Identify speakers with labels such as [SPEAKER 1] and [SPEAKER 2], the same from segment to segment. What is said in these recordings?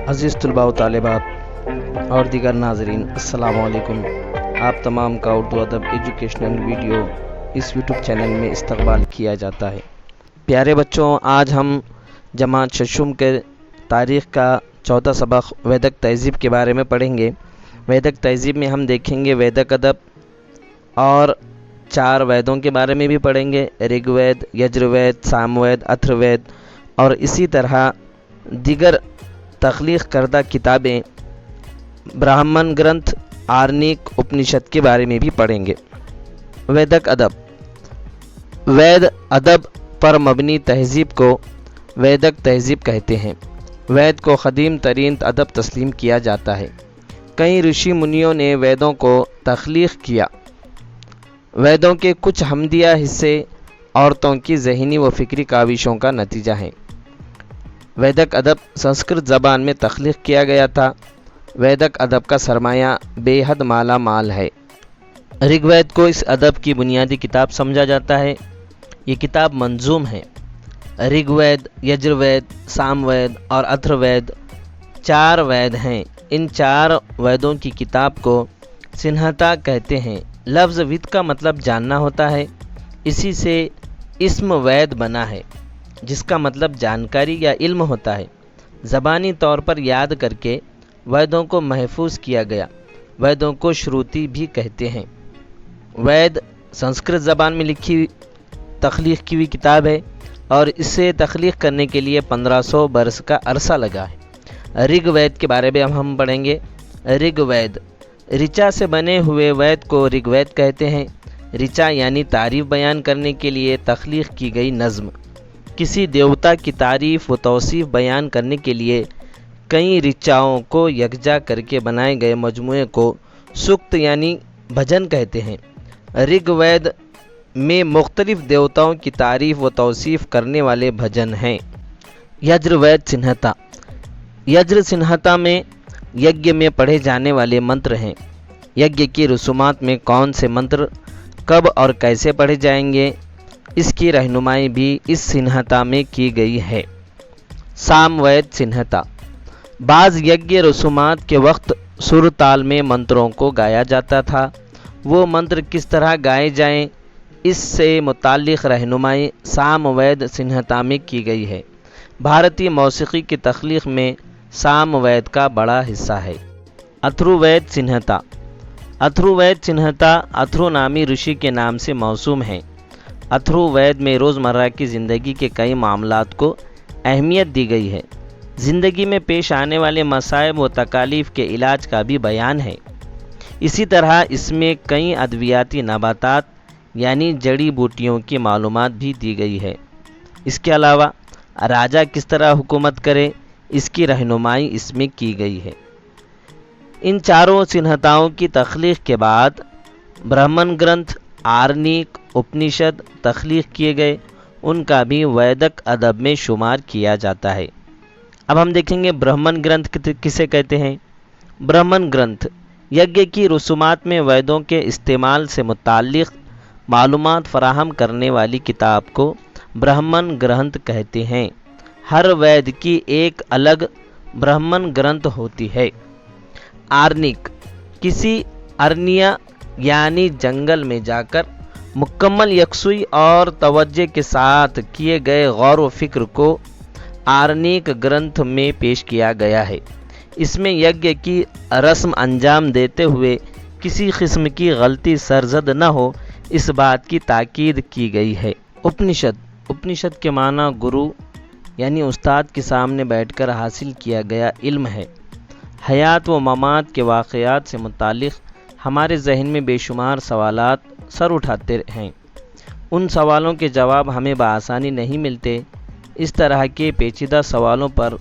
[SPEAKER 1] عزیز طلباء و طالبات اور دیگر ناظرین، السلام علیکم۔ آپ تمام کا اردو ادب ایجوکیشنل ویڈیو اس یوٹیوب چینل میں استقبال کیا جاتا ہے۔ پیارے بچوں، آج ہم جماعت ششم کے تاریخ کا چوتھا سبق ویدک تہذیب کے بارے میں پڑھیں گے۔ ویدک تہذیب میں ہم دیکھیں گے ویدک ادب اور 4 ویدوں کے بارے میں بھی پڑھیں گے، رگ وید، یجر وید، سام وید، اتھر وید، اور اسی طرح دیگر تخلیق کردہ کتابیں برہمن گرنتھ، آرنیک، اپنشد کے بارے میں بھی پڑھیں گے۔ ویدک ادب، وید ادب پر مبنی تہذیب کو ویدک تہذیب کہتے ہیں۔ وید کو قدیم ترین ادب تسلیم کیا جاتا ہے۔ کئی رشی منیوں نے ویدوں کو تخلیق کیا۔ ویدوں کے کچھ حمدیہ حصے عورتوں کی ذہنی و فکری کاوشوں کا نتیجہ ہیں۔ ویدک ادب سنسکرت زبان میں تخلیق کیا گیا تھا۔ ویدک ادب کا سرمایہ بے حد مالا مال ہے۔ رگ وید کو اس ادب کی بنیادی کتاب سمجھا جاتا ہے۔ یہ کتاب منظوم ہے۔ رگ وید، یجر وید، سام وید اور اتھر وید 4 وید ہیں۔ ان 4 ویدوں کی کتاب کو سنہتا کہتے ہیں۔ لفظ ود کا مطلب جاننا ہوتا ہے، اسی سے اسم وید بنا ہے، جس کا مطلب جانکاری یا علم ہوتا ہے۔ زبانی طور پر یاد کر کے ویدوں کو محفوظ کیا گیا۔ ویدوں کو شروتی بھی کہتے ہیں۔ وید سنسکرت زبان میں تخلیق کی ہوئی کتاب ہے اور اسے تخلیق کرنے کے لیے 1500 برس کا عرصہ لگا ہے۔ رگ وید کے بارے میں ہم پڑھیں گے۔ رگ وید، رچا سے بنے ہوئے وید کو رگ وید کہتے ہیں۔ رچا یعنی تعریف بیان کرنے کے لیے تخلیق کی گئی نظم۔ کسی دیوتا کی تعریف و توصیف بیان کرنے کے لیے کئی رچاؤں کو یکجا کر کے بنائے گئے مجموعے کو سکت یعنی بھجن کہتے ہیں۔ رگ وید میں مختلف دیوتاؤں کی تعریف و توصیف کرنے والے بھجن ہیں۔ یجر وید سنہتا، یجر سنہتا میں یجঞ میں پڑھے جانے والے منتر ہیں۔ یجঞ کی رسومات میں کون سے منتر کب اور کیسے پڑھے جائیں گے، اس کی رہنمائی بھی اس سنہتا میں کی گئی ہے۔ سام وید سنہتا، بعض یجঞ رسومات کے وقت سر تال میں منتروں کو گایا جاتا تھا۔ وہ منتر کس طرح گائے جائیں، اس سے متعلق رہنمائی سام وید سنہتا میں کی گئی ہے۔ بھارتی موسیقی کی تخلیق میں سام وید کا بڑا حصہ ہے۔ اتھرو وید سنہتا، اتھرو وید سنہتا اتھرو نامی رشی کے نام سے موسوم ہے۔ اتھرو وید میں روزمرہ کی زندگی کے کئی معاملات کو اہمیت دی گئی ہے۔ زندگی میں پیش آنے والے مصائب و تکالیف کے علاج کا بھی بیان ہے۔ اسی طرح اس میں کئی ادویاتی نباتات یعنی جڑی بوٹیوں کی معلومات بھی دی گئی ہے۔ اس کے علاوہ راجا کس طرح حکومت کرے، اس کی رہنمائی اس میں کی گئی ہے۔ ان 4 سنہتاؤں کی تخلیق کے بعد برہمن گرنتھ، آرنیک، اپنشد تخلیق کیے گئے، ان کا بھی ویدک ادب میں شمار کیا جاتا ہے۔ اب ہم دیکھیں گے برہمن گرنتھ کسے کہتے ہیں۔ برہمن گرنتھ یجঞ کی رسومات میں ویدوں کے استعمال سے متعلق معلومات فراہم کرنے والی کتاب کو برہمن گرنتھ کہتے ہیں۔ ہر وید کی ایک الگ برہمن گرنتھ ہوتی ہے۔ آرنیک، کسی ارنیہ یعنی جنگل میں جا کر مکمل یکسوئی اور توجہ کے ساتھ کیے گئے غور و فکر کو آرنیک گرنتھ میں پیش کیا گیا ہے۔ اس میں یجঞ کی رسم انجام دیتے ہوئے کسی قسم کی غلطی سرزد نہ ہو، اس بات کی تاکید کی گئی ہے۔ اپنشد، اپنشد کے معنی گرو یعنی استاد کے سامنے بیٹھ کر حاصل کیا گیا علم ہے۔ حیات و ممات کے واقعات سے متعلق ہمارے ذہن میں بے شمار سوالات سر اٹھاتے ہیں۔ ان سوالوں کے جواب ہمیں بآسانی نہیں ملتے۔ اس طرح کے پیچیدہ سوالوں پر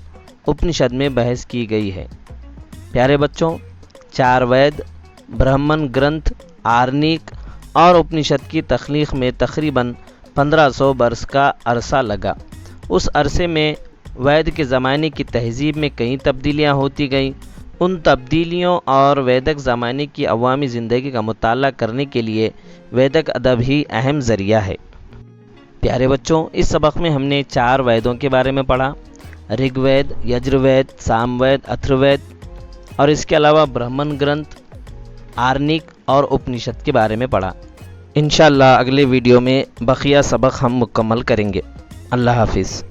[SPEAKER 1] اپنشد میں بحث کی گئی ہے۔ پیارے بچوں، 4 وید، برہمن گرنتھ، آرنیک اور اپنشد کی تخلیق میں تقریباً 1500 برس کا عرصہ لگا۔ اس عرصے میں وید کے زمانے کی تہذیب میں کئی تبدیلیاں ہوتی گئیں۔ ان تبدیلیوں اور ویدک زمانے کی عوامی زندگی کا مطالعہ کرنے کے لیے ویدک ادب ہی اہم ذریعہ ہے۔ پیارے بچوں، اس سبق میں ہم نے 4 ویدوں کے بارے میں پڑھا۔ رگ وید، یجروید، ساموید، اتھروید اور اس کے علاوہ برہمن گرنتھ، آرنک اور اپنشد کے بارے میں پڑھا۔ انشاءاللہ اگلے ویڈیو میں بقیہ سبق ہم مکمل کریں گے۔ اللہ حافظ۔